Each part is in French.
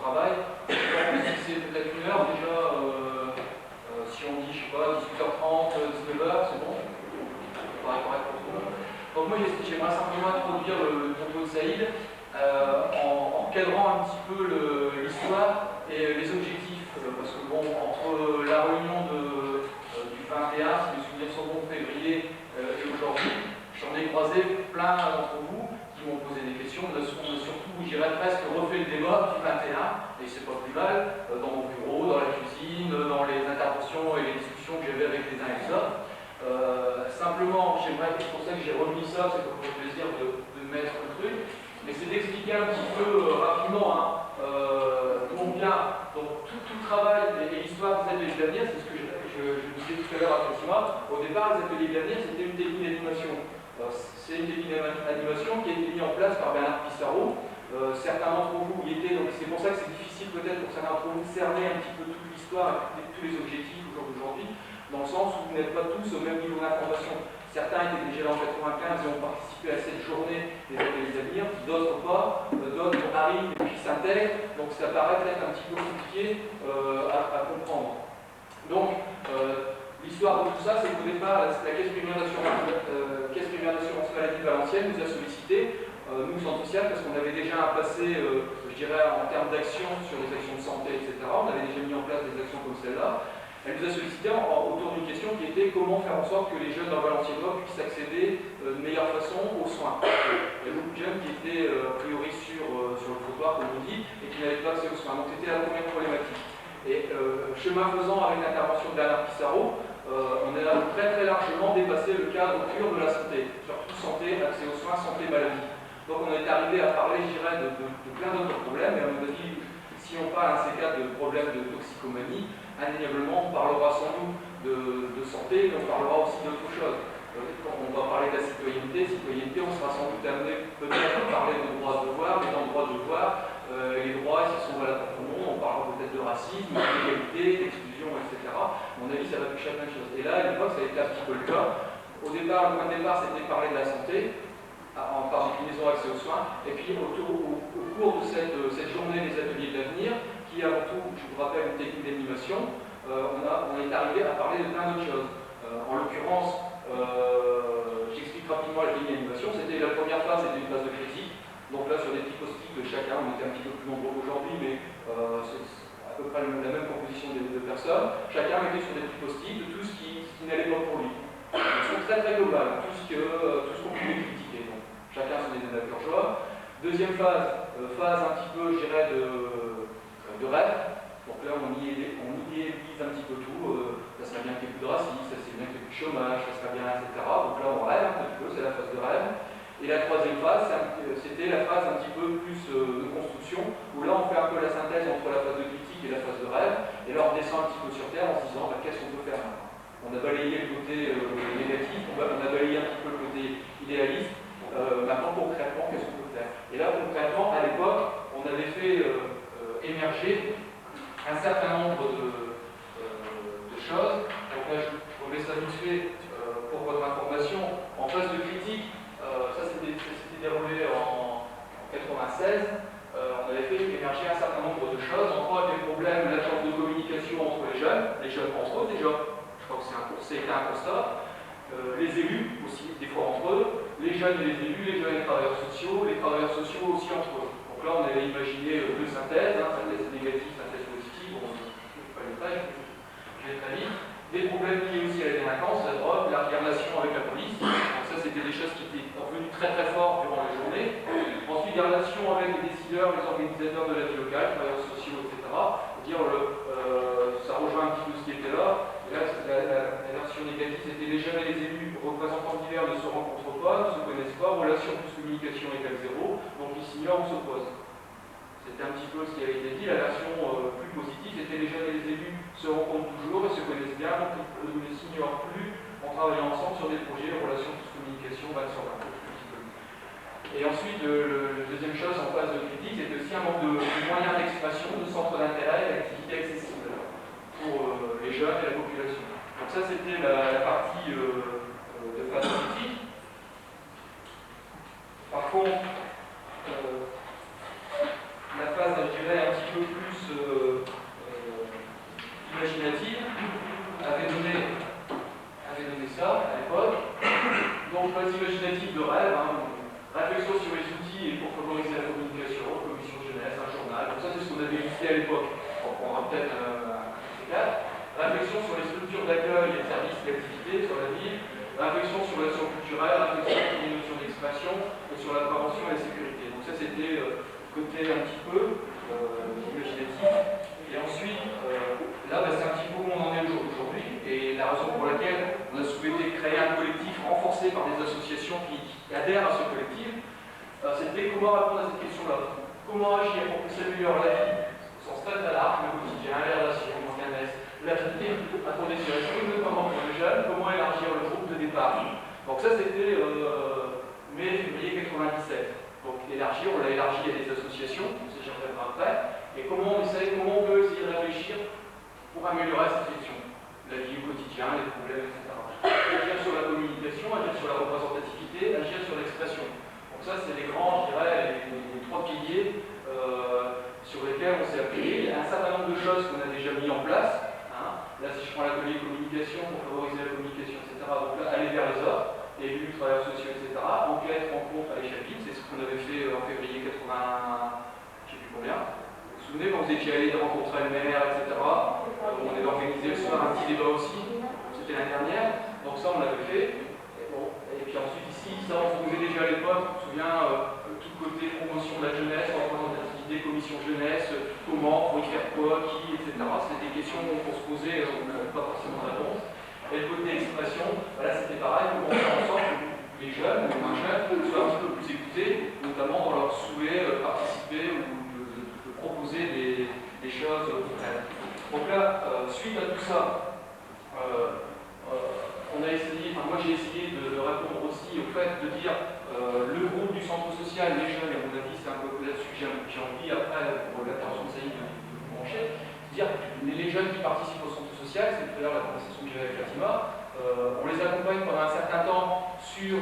travail. C'est peut-être une heure déjà, si on dit, je sais pas, 18h30, 19h, c'est bon? Ça paraît correct pour tout le monde. Donc moi j'aimerais simplement introduire le propos de Saïd en cadrant un petit peu l'histoire et les objectifs, parce que bon, entre la réunion du 21, si mes souvenirs sont bons, février, et aujourd'hui, j'en ai croisé plein d'entre vous qui m'ont posé des questions. On a surtout, je dirais presque, refait le débat du 21, et c'est pas plus mal, dans mon bureau, dans la cuisine, dans les interventions et les discussions que j'avais avec les uns et les autres. Simplement, j'aimerais, c'est pour ça que j'ai remis ça, c'est pour le plaisir de mettre le truc, mais c'est d'expliquer un petit peu rapidement d'où on vient. Donc tout le travail et l'histoire des ateliers d'avenir, c'est ce que je disais tout à l'heure à Fatima. Au départ, les ateliers d'avenir, c'était une technique d'animation. C'est une technique d'animation qui a été mise en place par Bernard Pissarro. Certains d'entre vous y étaient, donc c'est pour ça que c'est difficile peut-être pour certains d'entre vous de cerner un petit peu toute l'histoire et tous les objectifs au jour d'aujourd'hui, dans le sens où vous n'êtes pas tous au même niveau d'information. Certains étaient déjà là en 95 et ont participé à cette journée des ateliers d'avenir, d'autres pas, d'autres arrivent et puis s'intègrent, donc ça paraît peut-être un petit peu compliqué à comprendre. Donc, l'histoire de tout ça, c'est qu'au départ, la Caisse primaire d'assurance maladie de Valenciennes nous a sollicité, nous, Centre social, parce qu'on avait déjà un passé, je dirais, en termes d'action sur les actions de santé, etc. On avait déjà mis en place des actions comme celle-là. Elle nous a sollicité autour d'une question qui était comment faire en sorte que les jeunes dans Valenciennes puissent accéder de meilleure façon aux soins. Il y a beaucoup de jeunes qui étaient a priori sur le trottoir, comme on dit, et qui n'avaient pas accès aux soins. Donc c'était la première problématique. Et chemin faisant, avec l'intervention de Bernard Pissarro, on a très largement dépassé le cadre pur de la santé, surtout santé, accès aux soins, santé, maladie. Donc on est arrivé à parler, je dirais, de plein d'autres problèmes, et on a dit, si on parle à ces cas de problèmes de toxicomanie, indéniablement on parlera sans doute de santé, mais on parlera aussi d'autres choses. Quand on va parler de la citoyenneté, on sera sans doute amené peut-être à parler de droits de devoir, mais dans le droit de devoir, les droits, s'ils sont valables pour tout le monde, on parlera peut-être de racisme, d'égalité, d'exclusion, etc. À mon avis, ça va toucher à plein de choses. Et là, à l'époque, ça a été un petit peu le cas. Au départ, le point de départ, c'était de parler de la santé, par déclinaison accès aux soins, et puis au cours de cette journée des ateliers d'avenir, qui avant tout, je vous rappelle, une technique d'animation, on est arrivé à parler de plein d'autres choses. En l'occurrence, j'explique rapidement la technique d'animation. C'était la première phase, c'était une phase de critique. Donc là, sur des petits post-it de chacun, on était un petit peu plus nombreux qu'aujourd'hui, mais c'est à peu près la même composition de personnes. Chacun mettait sur des petits post-it de tout ce qui n'allait pas pour lui. Ils sont très global, tout ce qu'on pouvait critiquer. Donc, chacun s'en est donné à cœur joie. Deuxième phase, phase un petit peu, je dirais, de rêve. Donc là, on y élise un petit peu tout. Ça serait bien qu'il y ait plus de racisme, ça serait bien qu'il y ait plus de chômage, ça serait bien, etc. Donc là, on rêve un petit peu, c'est la phase de rêve. Et la troisième phase, c'était la phase un petit peu plus de construction, où là, on fait un peu la synthèse entre la phase de critique et la phase de rêve. Et là, on descend un petit peu sur terre en se disant, qu'est-ce qu'on peut faire maintenant ? On a balayé le côté négatif, on a balayé un petit peu le côté idéaliste. Maintenant, concrètement, qu'est-ce qu'on peut faire? Et là, concrètement, à l'époque, on avait fait émerger un certain nombre de choses. Donc là, je vous mets ça vite fait pour votre information. En phase de critique, ça s'était déroulé en 96. On avait fait émerger un certain nombre de choses. Entre autres, des problèmes, l'absence de communication entre les jeunes entre eux déjà. Je crois que c'était un constat. Les élus aussi, des fois entre eux, les jeunes et les élus, les jeunes et les travailleurs sociaux aussi entre eux. Donc là, on avait imaginé deux synthèses, synthèse négative, synthèse positive, bon, je ne fais pas les détails, je vais très vite. Des problèmes liés aussi à la délinquance, la drogue, la relation avec la police. Donc ça, c'était des choses qui étaient revenues très fort durant la journée. Ensuite, des relations avec les décideurs, les organisateurs de la vie locale, travailleurs sociaux, etc. Ça rejoint un petit peu ce qui était là. Et là, la version négative, c'était les jeunes et les élus, représentants divers ne se rencontrent pas, ne se connaissent pas, relation plus communication égale zéro, donc ils s'ignorent ou s'opposent. C'était un petit peu ce qui avait été dit. La version plus positive, c'était les jeunes et les élus se rencontrent toujours et se connaissent bien, donc ils ne s'ignorent plus en travaillant ensemble sur des projets, relation plus communication, 20 sur 20. Et ensuite, la deuxième chose en phase de critique, c'était aussi un manque de moyens d'expression, de centres d'intérêt et d'activités accessibles pour les jeunes et la population. Donc ça, c'était la partie de phase critique. Par contre, la phase, je dirais, un petit peu plus existait à l'époque. On prendra peut-être un C4. Réflexion sur les structures d'accueil et de services d'activité sur la ville. Réflexion sur l'action culturelle, réflexion sur les notions d'expression et sur la prévention et la sécurité. Donc ça c'était côté un petit peu imaginatif. Et ensuite, là c'est un petit peu où on en est aujourd'hui. Et la raison pour laquelle on a souhaité créer un collectif renforcé par des associations qui adhèrent à ce collectif, c'était comment répondre à cette question-là. Comment agir pour que s'améliore la vie, son stade d'alarme, le quotidien, les relations, le bien-être, la vie à condition, notamment pour les jeunes, comment élargir le groupe de départ. Donc ça c'était mai-février 97. Donc élargir, on l'a élargi à des associations, ça j'y reviendrai après, et comment on peut essayer de réfléchir pour améliorer cette question, la vie au quotidien, les problèmes, etc. Agir sur la communication, agir sur la représentativité, agir sur l'expression. Donc ça c'est les grands, je dirais, les trois piliers sur lesquels on s'est appuyé. Il y a un certain nombre de choses qu'on a déjà mis en place. Là, si je prends l'atelier communication pour favoriser la communication, etc., donc là, aller vers les autres, élus, travailleurs sociaux, etc., enquête, rencontre à l'échapitre, c'est ce qu'on avait fait en février 80, je ne sais plus combien. Vous vous souvenez quand vous étiez allé rencontrer le maire, etc., on avait organisé le soir un petit débat aussi, c'était l'année dernière, donc ça on l'avait fait. Et puis ensuite ici, ça on se faisait déjà à l'époque, je me souviens, tout côté promotion de la jeunesse, représentativité, commission jeunesse, comment, pour y faire quoi, qui, etc. C'était des questions qu'on se posait, on n'avait pas forcément de réponse. Et le côté expression, là c'était pareil, comment faire en sorte que les jeunes, les moins jeunes, soient un petit peu plus écoutés, notamment dans leur souhait de participer ou de proposer des choses concrètes. Donc là, suite à tout ça, on a essayé, enfin moi j'ai essayé de répondre aussi au fait de dire le groupe du centre social, les jeunes, et à mon avis c'est un peu là-dessus que j'ai envie après pour l'intervention de Saïd de vous brancher, dire les jeunes qui participent au centre social, c'est tout à l'heure la conversation que j'avais avec Fatima, on les accompagne pendant un certain temps sur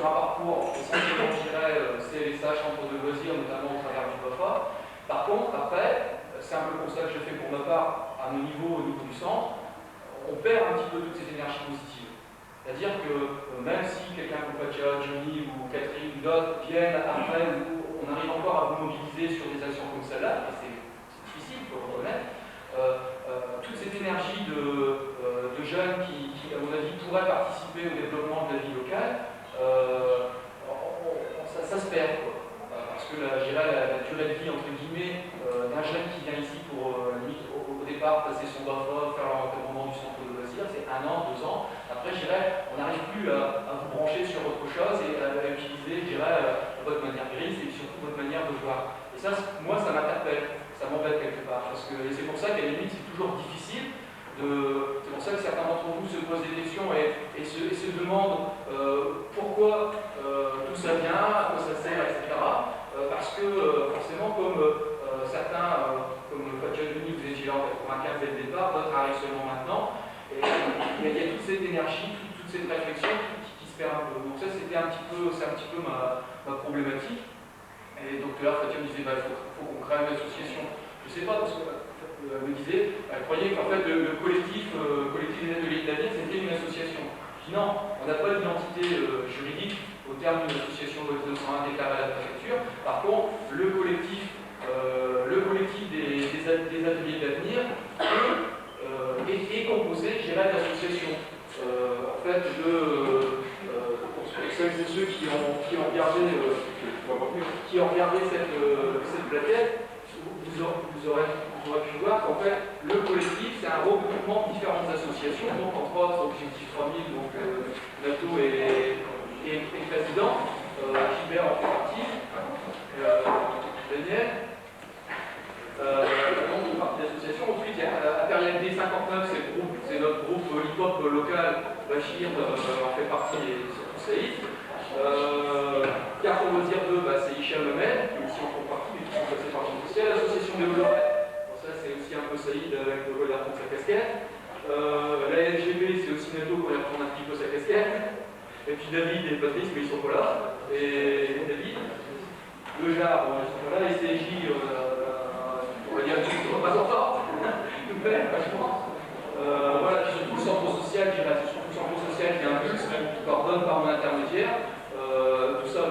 un parcours essentiellement je dirais CLSH, centre de loisirs, notamment au travers du BAFA. Par contre après, c'est un peu comme ça que je fais pour ma part à mon niveau, au niveau du centre, on perd un petit peu toute cette énergie positive. C'est-à-dire que même si quelqu'un comme Pacha, Johnny ou Catherine ou d'autres viennent après, on arrive encore à vous mobiliser sur des actions comme celle-là, et c'est difficile, il faut le reconnaître, toute cette énergie de jeunes qui, à mon avis, pourraient participer au développement de la vie locale, ça se perd, quoi. Parce que la durée de vie, entre guillemets, d'un jeune qui vient ici pour, limite, au départ, passer son BAFA, faire l'encadrement du centre de loisirs, c'est 1 an, 2 ans. Après, je dirais, on n'arrive plus à vous brancher sur autre chose et à utiliser, je dirais, votre manière grise et surtout votre manière de voir. Et ça, moi, ça m'interpelle, ça m'embête quelque part. Parce que c'est pour ça qu'à la limite, c'est toujours difficile. C'est pour ça que certains d'entre vous se posent des questions et se demandent pourquoi tout ça vient, à quoi ça sert, etc. Parce que forcément, comme certains, comme Fadja Duni, vous étiez là en 95 dès le départ, d'autres arrivent seulement maintenant, et il y a toute cette énergie, toute cette réflexion qui se perd un peu. Donc ça, c'est un petit peu ma problématique. Et donc là, Fadja me disait, il faut qu'on crée une association. Je ne sais pas, parce que elle me disait, elle croyait qu'en fait le collectif des ateliers de la ville, c'était une association. Je dis non, on n'a pas d'identité juridique au terme d'une association loi 201 déclarée à la préfecture. Par contre, le collectif des ateliers d'avenir est composé, je dirais, d'associations. En fait, pour celles et ceux qui ont regardé cette plaquette, vous aurez pu voir qu'en fait, le collectif, c'est un regroupement de différentes associations, donc entre autres, Objectif 3000, donc NATO et président, Gilbert en fait partie, Daniel, donc une partie d'association. Ensuite, il y a Apériel D59, c'est notre groupe hip-hop local, Bachir en fait partie et surtout Saïd. Carte loisir 2, c'est Hicham Lemel, qui est ici en contrepartie, mais qui sont passés par le social. L'association des voleurs, ça c'est aussi un peu Saïd avec le vol de sa casquette. La LGB, c'est aussi Nato quand il retourne un petit peu sa casquette. Et puis David et Patrice, mais ils sont pas là. Et David. Le JAR, ils sont pas là. Les CJ, on va dire qu'ils ne sont pas en retard. Nous plaît, je pense. Voilà, puis surtout le centre social, je dirais, c'est surtout le centre social qui est un but, qui coordonne par mon intermédiaire. Tout ça.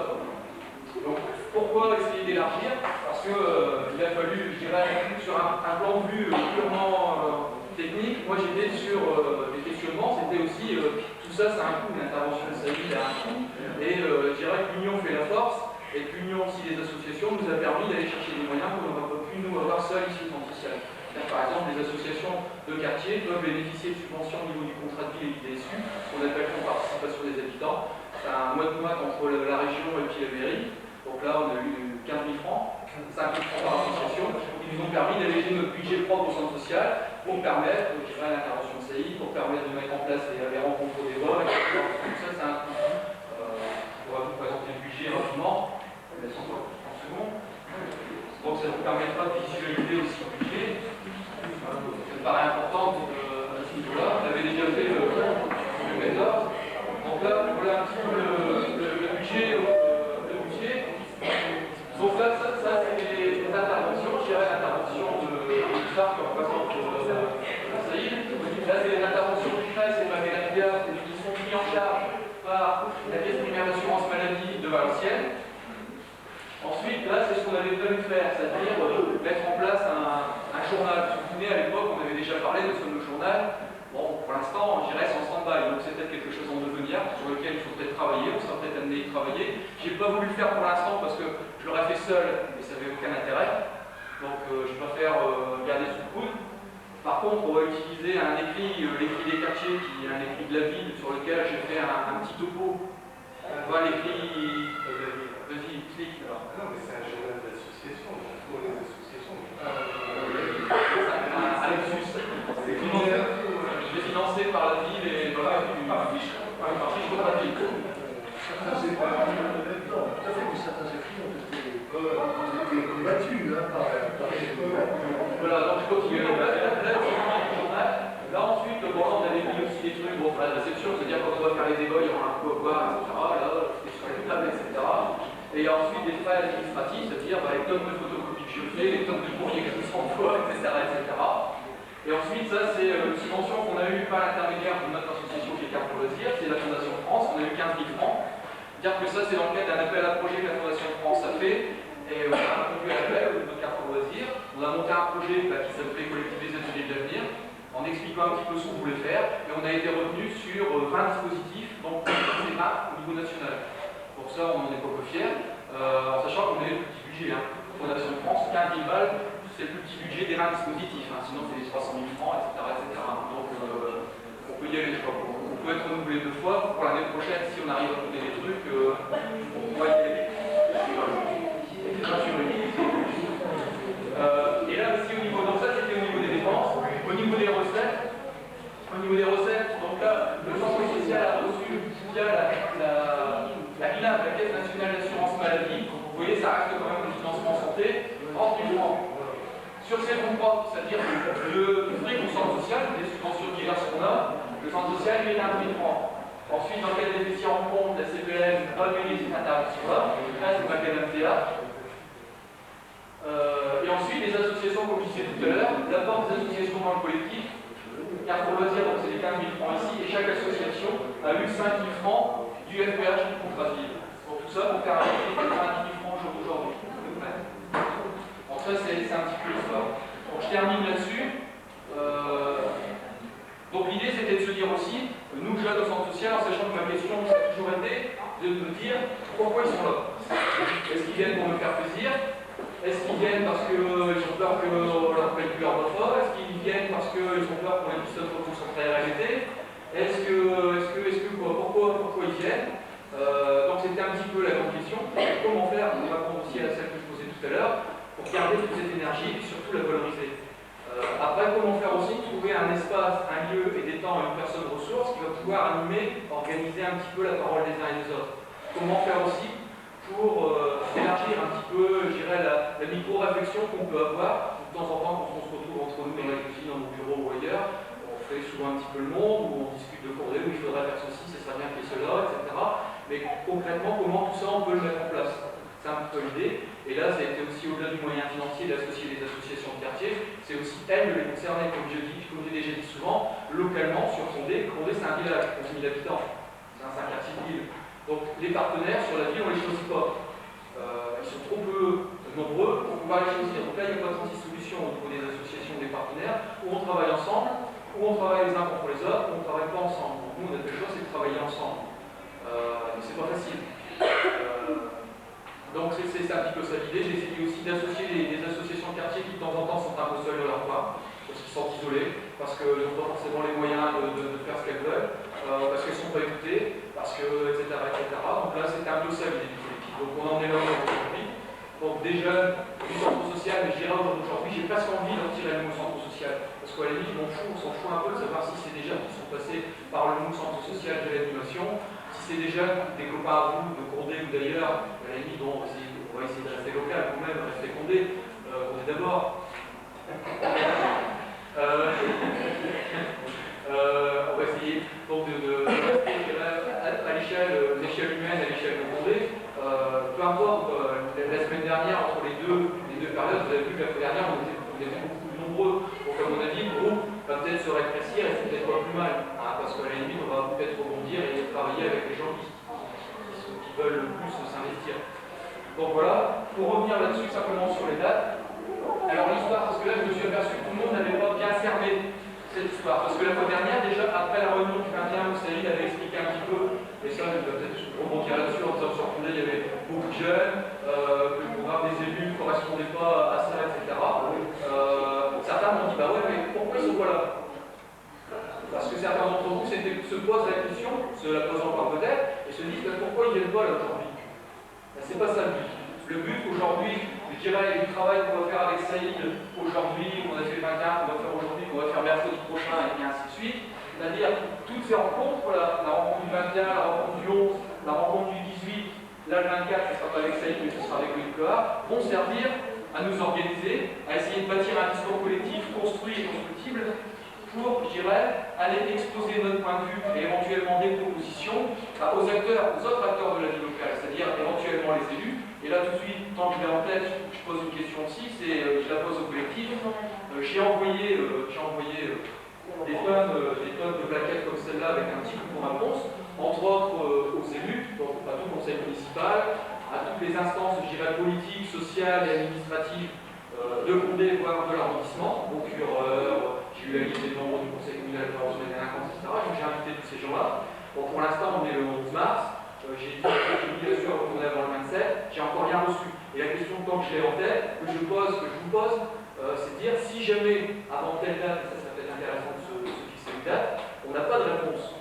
Donc, Pourquoi essayer d'élargir? Parce que il a fallu, je dirais, sur un plan de vue purement technique, moi j'étais sur des questionnements, c'était aussi tout ça, c'est un coût, l'intervention de Saïd a un coût, et je dirais que l'union fait la force, et que l'union aussi des associations nous a permis d'aller chercher des moyens qu'on n'aurait pas pu nous avoir seuls ici au centre social. Par exemple, les associations de quartier peuvent bénéficier de subventions au niveau du contrat de ville et IDSU, ce qu'on appelle participation des habitants. C'est un mois de mois entre la région et puis la mairie. Donc là, on a eu 15 000 francs, 5 000 francs par association, qui nous ont permis d'alléger notre budget propre au centre social pour permettre, je dirais, l'intervention de CI, pour permettre de mettre en place les rencontres au débat, etc. Donc ça, c'est un coût. On va vous présenter le budget rapidement, en seconde. Donc ça vous permettra de visualiser aussi le budget. Ça me paraît important à ce niveau-là. On avait déjà fait le méthode. Donc là, voilà un petit peu le budget. Donc là, ça c'est les interventions, je dirais l'intervention de l'IFAR qui représente Saïd. Là, c'est les interventions du CNES et de la Mélancia qui sont prises en charge par la caisse primaire d'assurance maladie de Valenciennes. Ensuite, là, c'est ce qu'on avait prévu de faire, c'est-à-dire mettre en place un journal. Vous vous souvenez, à l'époque, on avait déjà parlé de ce fameux journal. Bon, pour l'instant, je dirais, c'est en stand-by, donc c'est peut-être quelque chose en devenir, sur lequel il faut peut-être travailler, on sera peut-être amené à y travailler. J'ai pas voulu le faire pour l'instant parce que je l'aurais fait seul et ça n'avait aucun intérêt. Donc je préfère garder sous le coude. Par contre, on va utiliser un écrit, l'écrit des quartiers, qui est un écrit de la ville, sur lequel j'ai fait un petit topo. Voilà l'écrit. Vas-y, explique. Non, mais c'est un journal d'association, pour les associations. Alexus. Je l'ai financé par la ville et par fiche de la ville. Certains écrits ont été combattus par les voilà, donc je continue. Là, ensuite, bon, on avait mis aussi des trucs pour la réception, c'est-à-dire quand on va faire les débats, il y aura un coup à boire, etc. Là, c'est sur les tables, etc. Et ensuite des frais administratifs, c'est-à-dire les tonnes de photocopies que je fais, les tonnes de courriers que je vous envoie, etc., etc. Et ensuite, ça, c'est une subvention qu'on a eue par l'intermédiaire de notre association qui est Carrefour Loisirs, c'est la Fondation de France, on a eu 15 000 francs. Dire que ça, c'est dans le cadre d'un appel à projet que la Fondation de France a fait, et on a répondu à l'appel au niveau de Carrefour Loisirs. On a monté un projet qui s'appelait Collectiver les ateliers de l'avenir, en expliquant un petit peu ce qu'on voulait faire, et on a été retenu sur 20 dispositifs, donc c'est 20 au niveau national. Pour ça, on n'en est pas peu fiers, en sachant qu'on a le petit budget. Fondation de France, 15 000 balles, c'est le petit budget des 20 dispositifs, sinon c'est les 300 000 francs, etc. etc. Donc on peut y aller, je crois. On peut être renouvelé 2 fois. Pour l'année prochaine, si on arrive à trouver des trucs, on pourra y aller. Et là aussi, au niveau, donc ça c'était au niveau des dépenses. Au niveau des recettes, donc là, le centre social a reçu via la CNAM, la Caisse nationale d'assurance maladie. Vous voyez, ça reste quand même le financement santé, 30 000 francs. Sur ces fonds propres, c'est-à-dire le fric du centre social, des subventions diverses qu'on a, le centre social lui est à 1 000 francs. Ensuite, dans le cadre des métiers en compte, la CPM va mener cette intervention-là. Là, c'est ma MTA. Et ensuite, les associations, comme je disais tout à l'heure, l'apport des associations dans le collectif. Carrefour Loisirs, donc c'est les 15 000 francs ici, et chaque association a eu 5 000 francs du FPH du contrat de ville. Donc tout ça pour faire un prix de 90 000 francs aujourd'hui. Donc ça, c'est un petit peu l'histoire. Donc je termine là-dessus. Donc l'idée, c'était de se dire aussi, nous jeunes au centre social, en sachant que ma question, ça a toujours été de me dire pourquoi ils sont là. Est-ce qu'ils viennent pour me faire plaisir? Est-ce qu'ils viennent parce qu'ils ont peur qu'on leur prenne plus leur repas? Est-ce qu'ils viennent parce qu'ils ont peur qu'on les puisse se concentrer à la réalité? Pourquoi ils viennent? Donc c'était un petit peu la grande question. Comment faire pour répondre aussi à celle que je posais tout à l'heure, pour garder toute cette énergie et surtout la valoriser. Après, comment faire aussi? Trouver un espace, un lieu et des temps à une personne ressource qui va pouvoir animer, organiser un petit peu la parole des uns et des autres. Comment faire aussi pour élargir un petit peu, je dirais, la micro-réflexion qu'on peut avoir de temps en temps quand on se retrouve entre nous dans la cuisine, dans nos bureaux ou ailleurs. On fait souvent un petit peu le monde, où on discute de courrier, où il faudrait faire ceci, ce serait bien qu'il y ait cela, etc. Mais concrètement, comment tout ça on peut le mettre en place? C'est un petit peu l'idée. Et là, ça a été aussi au-delà du moyen financier d'associer les associations de quartier, c'est aussi elles de les concerner, comme j'ai déjà dit souvent, localement sur Condé. Condé, c'est un village, 11 000 habitants. C'est un quartier de ville. Donc les partenaires sur la ville, on ne les choisit pas. ils sont trop peu nombreux pour pouvoir les choisir. Donc là, il n'y a pas 36 solutions au niveau des associations, des partenaires, où on travaille ensemble, où on travaille les uns contre les autres, où on ne travaille pas ensemble. Donc nous, on a fait le choix, c'est de travailler ensemble. Mais c'est pas facile. Donc c'est un petit peu ça l'idée. J'ai essayé aussi d'associer des associations de quartier qui de temps en temps sont un peu seules de leur part, parce qu'ils sont isolés, parce qu'ils n'ont pas forcément les moyens de faire ce qu'elles veulent, parce qu'elles ne sont pas écoutées, parce que, etc., etc. Donc là, c'était un peu ça l'idée du collectif. Donc on en est là aujourd'hui. Donc des jeunes du centre social, mais je dirais aujourd'hui, j'ai presque envie de retirer le mot centre social. Parce qu'à la limite, on s'en fout un peu de savoir si c'est des jeunes qui sont passés par le mot centre social de l'animation, si c'est des jeunes, des copains à vous, de Condé ou d'ailleurs, à la limite, on va essayer de rester local, quand même, rester Condé, Condé d'abord. On va essayer donc de rester à l'échelle humaine, à l'échelle de Condé. Peu importe, la semaine dernière, entre les deux périodes, vous avez vu que la semaine dernière, on était beaucoup plus nombreux. Donc, à mon avis, le groupe va peut-être se rétrécir et c'est peut-être pas plus mal. Hein, parce qu'à la limite, on va peut-être rebondir et travailler avec les gens qui veulent le plus s'investir. Donc voilà, pour revenir là-dessus simplement sur les dates. Alors l'histoire, parce que là, je me suis aperçu que tout le monde n'avait pas bien cerné cette histoire. Parce que la fois dernière, déjà, après la réunion du 21, où Saïd avait expliqué un petit peu, et ça, je vais peut-être rebondir là-dessus, en disant sur il y avait beaucoup de jeunes, que le programme des élus ne correspondait pas à ça, etc. Certains m'ont dit, bah ouais, mais pourquoi ils sont pas là? Parce que certains d'entre vous se posent la question, se la posent encore peut-être, et se disent, bah, pourquoi ils ne viennent pas là aujourd'hui? C'est pas ça le but. Le but aujourd'hui, je dirais, du travail qu'on va faire avec Saïd aujourd'hui, qu'on a fait le 21, qu'on va faire aujourd'hui, qu'on va faire mercredi prochain, et bien ainsi de suite. C'est-à-dire toutes ces rencontres, voilà, la rencontre du 21, la rencontre du 11, la rencontre du 18, là le 24, ce ne sera pas avec Saïd, mais ce sera avec Loïc Cloard, vont servir à nous organiser, à essayer de bâtir un discours collectif construit et constructible pour, je dirais, aller exposer notre point de vue et éventuellement des propositions aux acteurs, aux autres acteurs de la vie locale, c'est-à-dire éventuellement les élus. Et là, tout de suite, tant que je l'ai en tête, je pose une question aussi, je la pose au collectif. J'ai envoyé des tonnes de plaquettes comme celle-là avec un petit coup pour réponse, entre autres aux élus, donc à tout le conseil municipal, à toutes les instances, je dirais, politiques, sociales et administratives de Condé, voire de l'arrondissement, procureur, j'ai eu la liste des membres du conseil communal de la délinquance, etc. Donc j'ai invité tous ces gens-là. Bon, pour l'instant, on est le 11 mars. J'ai dit bien sûr retourner avant le 27. J'ai encore rien reçu. Et la question, tant que je l'ai en tête, que je vous pose, c'est de dire si jamais, avant telle date, et ça serait peut-être intéressant de se fixer une date, on n'a pas de réponse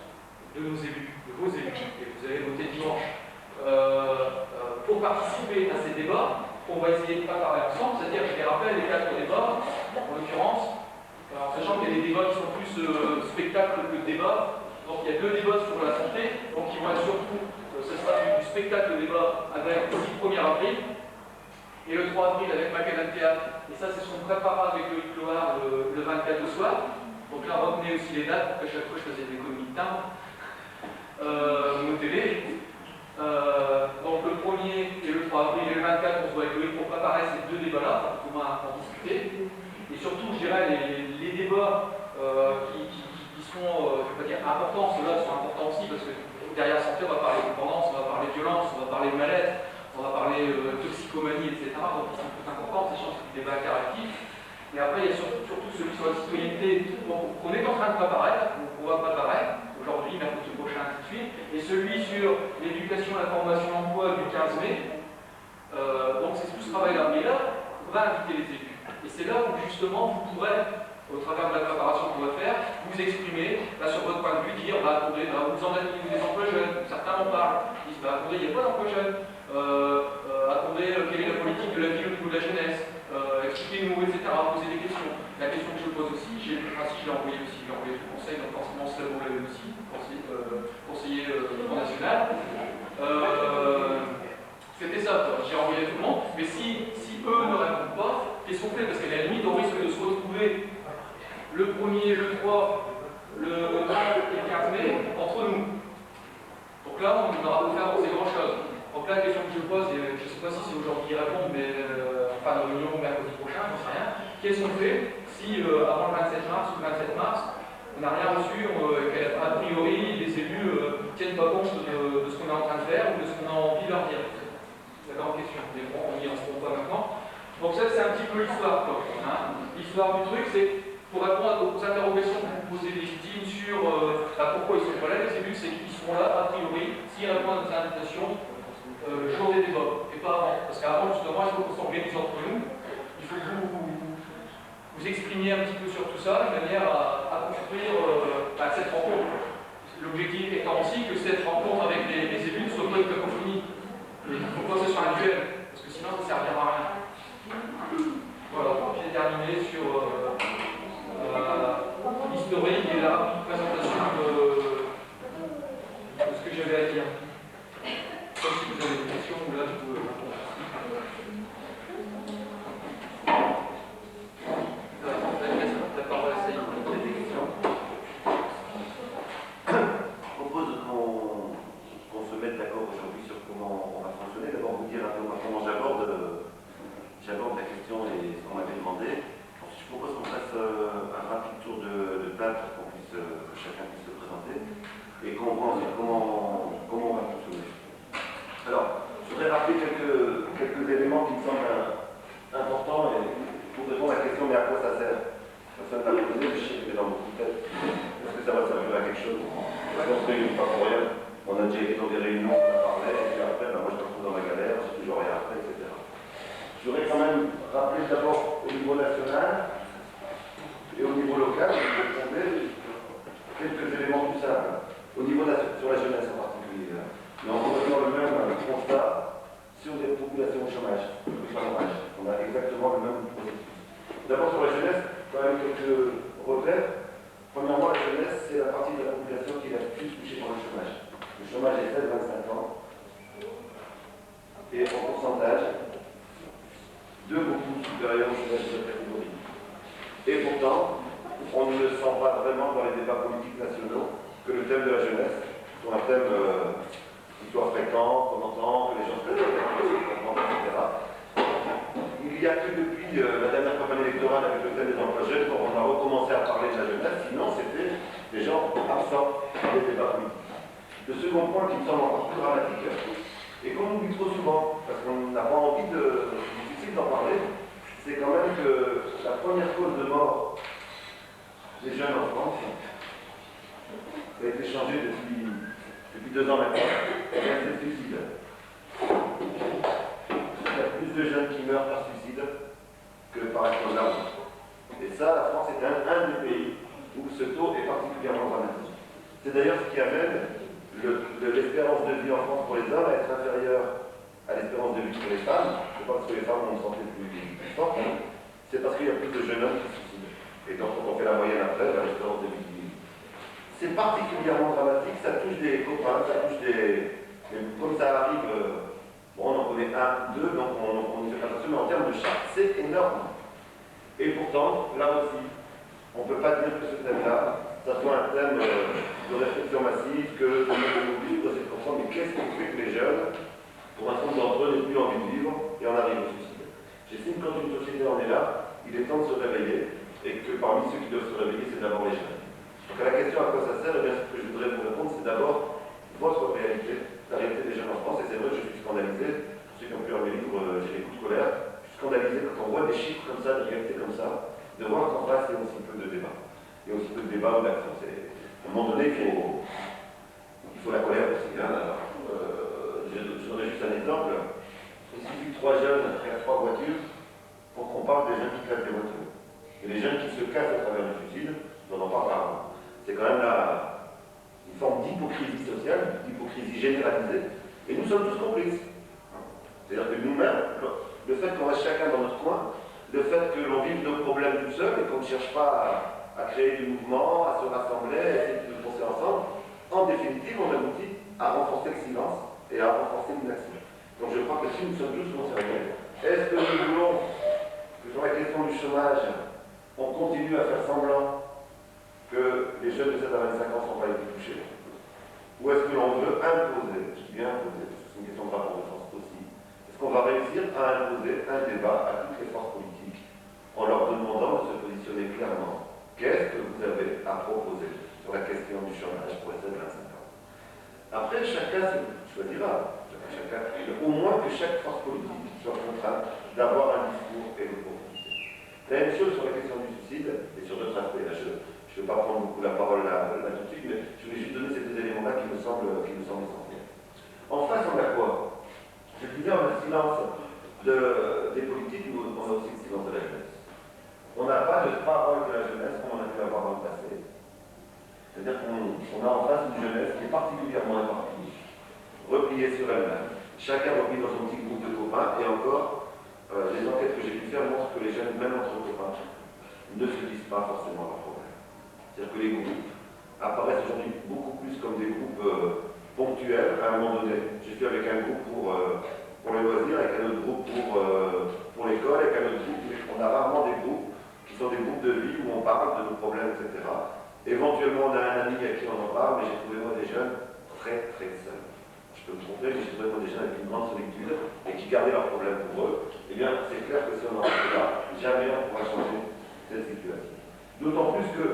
de nos élus, de vos élus, et vous allez voter dimanche, pour participer à ces débats, on va essayer de préparer ensemble, c'est-à-dire, je les rappelle, les 4 débats, en l'occurrence, sachant qu'il y a des débats qui sont plus spectacles que débats. Donc il y a 2 débats sur la santé, donc qui vont être surtout, ce sera du spectacle débat avec le 1er avril, et le 3 avril avec Macadam Théâtre, et ça c'est ce qu'on préparera avec Loïc Cloard le 24 de soir. Donc là retenez aussi les dates, parce qu'à chaque fois je faisais des économies de timbre, notez-les. Donc le 1er et le 3 avril et le 24, on se voit avec Loïc pour préparer ces 2 débats-là, pour pouvoir en discuter. Et surtout, je dirais, les débats qui sont, je ne vais pas dire importants, ceux-là sont importants aussi, parce que derrière santé, on va parler de dépendance, on va parler de violence, on va parler de malaise, on va parler de toxicomanie, etc. Donc, ils sont plus importants, c'est sûr que c'est des débats interactifs. Mais après, il y a surtout celui sur la citoyenneté qu'on est en train de préparer, qu'on va préparer aujourd'hui, mercredi prochain, ainsi de suite, et celui sur l'éducation, la formation, l'emploi du 15 mai. Donc, c'est tout ce travail-là. Mais là, on va inviter les élus. Et c'est là où, justement, vous pourrez, au travers de la préparation qu'on va faire, vous exprimer, là, sur votre point de vue, dire, bah, attendez, bah, vous en êtes des emplois jeunes, certains en parlent, ils disent, bah, attendez, il n'y a pas d'emploi jeune, attendez, quelle est la politique de la ville au niveau de la jeunesse, expliquez-nous, etc., posez des questions. La question que je pose aussi, je l'ai envoyé aussi, j'ai envoyé tout le conseil, donc forcément, cela vous l'avez aussi, conseiller au Front National. C'était ça, j'ai envoyé à tout le monde, mais si eux ne répondent pas, qu'est-ce qu'on fait? Parce qu'à la limite, on risque de se retrouver le 1er, le 3, le 1 et le 15 mai entre nous. Donc là, on n'aura pas fait avancer grand-chose. Donc là, la question que je pose, et je ne sais pas si c'est aujourd'hui qu'ils répondent, mais enfin, la réunion mercredi prochain, j'en sais rien. Qu'est-ce qu'on fait si avant le 27 mars ou le 27 mars, on n'a rien reçu, qu'a priori les élus ne tiennent pas compte de ce qu'on est en train de faire ou de ce qu'on a envie de leur dire? la grande question. Mais bon, on n'y rentre pas maintenant. Donc ça, c'est un petit peu l'histoire. Hein. L'histoire du truc, c'est pour répondre aux interrogations que vous posez légitimes sur pourquoi ils sont pas là. Les élus, c'est qu'ils sont là, a priori, s'ils répondent à des invitations, le jour des débats, et pas avant. Parce qu'avant, justement, il faut qu'on s'organise entre nous. Il faut que vous exprimiez un petit peu sur tout ça, de manière à construire cette rencontre. L'objectif étant aussi que cette rencontre avec les élus ne soit pas une cacophonie. Il faut pas que ce soit un duel, parce que sinon ça ne servira à rien. Voilà, j'ai terminé sur l'historique et la rapide présentation de ce que j'avais à dire. Sauf si vous avez des questions, là je peux répondre. La parole à Saïd. Je propose qu'on se mette d'accord aujourd'hui sur comment on va fonctionner. D'abord, vous dire un peu comment j'aborde la question et ce qu'on m'avait demandé. Ensuite, je propose qu'on fasse un rapide tour de table pour que chacun puisse se présenter et qu'on voit ensuite comment on va fonctionner. Alors, je voudrais rappeler quelques éléments qui me semblent importants et pour répondre à la question mais à quoi ça sert? Personne n'a posé, mais je sais que c'est dans beaucoup de têtes. Est-ce que ça va servir à quelque chose? Parce qu'on se réunit pas pour rien. On a déjà été dans des réunions, on a parlé, et puis après, moi je me retrouve dans la galère, j'ai toujours rien après, etc. Je voudrais quand même rappeler d'abord au niveau national et au niveau local, je vais fonder quelques éléments plus simples. Au niveau sur la jeunesse en particulier. Mais on retrouve le même constat sur des populations au chômage. On a exactement le même processus. D'abord sur la jeunesse, quand même quelques repères. Premièrement, la jeunesse, c'est la partie de la population qui est la plus touchée par le chômage. Le chômage est 16-25 ans. Et en pourcentage, beaucoup supérieur au chômage de la catégorie. Et pourtant, on ne le sent pas vraiment dans les débats politiques nationaux que le thème de la jeunesse soit un thème qui soit fréquent, qu'on entend, que les gens se comprennent, etc. Il n'y a que depuis la dernière campagne électorale avec le thème des emplois jeunes qu'on a recommencé à parler de la jeunesse, sinon c'était des gens absents des débats politiques. Le second point qui me semble encore plus dramatique, et qu'on oublie trop souvent, parce qu'on n'a pas envie difficile d'en parler, c'est quand même que la première cause de mort des jeunes en France, ça a été changé depuis 2 ans maintenant, c'est le suicide. Il y a plus de jeunes qui meurent par suicide que par accident de la route. Et ça, la France est un des pays où ce taux est particulièrement dramatique. C'est d'ailleurs ce qui amène l'espérance de vie en France pour les hommes à être inférieure à l'espérance de vie pour les femmes. C'est pas parce que les femmes ont une santé plus forte, c'est parce qu'il y a plus de jeunes hommes qui se suicident. Et donc, quand on fait la moyenne après, l'espérance de vie diminue. C'est particulièrement dramatique, ça touche des copains, ça touche des. Comme ça arrive, bon, on en connaît 1, 2, donc on ne fait pas attention, mais en termes de charge, c'est énorme. Et pourtant, là aussi, on ne peut pas dire que ce thème-là, ça soit un thème de réflexion massive, que tout le monde oublie, pour essayer de comprendre, mais qu'est-ce qui fait que les jeunes, pour un certain nombre d'entre eux, n'aient plus envie de vivre et on arrive au suicide. J'estime que quand une société en est là, il est temps de se réveiller, et que parmi ceux qui doivent se réveiller, c'est d'abord les jeunes. Donc à la question à quoi ça sert, eh bien, ce que je voudrais vous répondre, c'est d'abord votre réalité, la réalité des jeunes en France, et c'est vrai que je suis scandalisé, pour ceux qui ont pu lire mes livres, j'ai des coups de colère, je suis scandalisé quand on voit des chiffres comme ça, des réalités comme ça, de voir qu'en face, il y a aussi peu de débat. Il y a aussi peu de débat ou d'action. À un moment donné, il faut la colère aussi. Hein. Je donnerai juste un exemple. Il suffit de 3 jeunes à 3 voitures pour qu'on parle des jeunes qui cassent des voitures. Et les jeunes qui se cassent à travers le suicide, on en parle pas. C'est quand même une forme d'hypocrisie sociale, d'hypocrisie généralisée. Et nous sommes tous complices. C'est-à-dire que nous-mêmes, le fait qu'on reste chacun dans notre coin, le fait que l'on vive nos problèmes tout seul et qu'on ne cherche pas à créer du mouvement, à se rassembler, à essayer de penser ensemble, en définitive, on aboutit à renforcer le silence et à renforcer l'inaction. Donc je crois que si nous sommes tous concernés, est-ce que nous voulons que sur la question du chômage, on continue à faire semblant que les jeunes de 7 à 25 ans ne sont pas été touchés? Ou est-ce que l'on veut imposer, je dis bien imposer, parce que c'est une question de rapport de force aussi, est-ce qu'on va réussir à imposer un débat à toutes les forces politiques en leur demandant de se positionner clairement? Qu'est-ce que vous avez à proposer sur la question du chômage pour les 7 à 25 ans? Après, chacun choisira, au moins que chaque force La même chose sur la question du suicide et sur d'autres aspects. Là, je ne veux pas prendre beaucoup la parole là tout de suite, mais je voulais juste donner ces deux éléments-là qui me semblent essentiels. En face, on a quoi? Je disais, on a le silence des politiques, nous, on a aussi le silence de la jeunesse. On n'a pas de parole de la jeunesse comme on a pu avoir dans le passé. C'est-à-dire qu'on a en face une jeunesse qui est particulièrement éparpillée, repliée sur elle-même, chacun replie dans son petit groupe de copains, et encore, les enquêtes que j'ai pu faire montrent que les jeunes, même entre copains, ne se disent pas forcément leurs problèmes. C'est-à-dire que les groupes apparaissent aujourd'hui beaucoup plus comme des groupes ponctuels à un moment donné. Je suis avec un groupe pour les loisirs, avec un autre groupe pour l'école, avec un autre groupe. On a rarement des groupes qui sont des groupes de vie où on parle de nos problèmes, etc. Éventuellement, on a un ami à qui on en parle, mais j'ai trouvé moi des jeunes très très seuls. Je peux me tromper, mais j'ai trouvé moi des jeunes avec une grande solitude et qui gardaient leurs problèmes pour eux. Eh bien, c'est clair que si on en reste là, jamais on pourra changer cette situation. D'autant plus que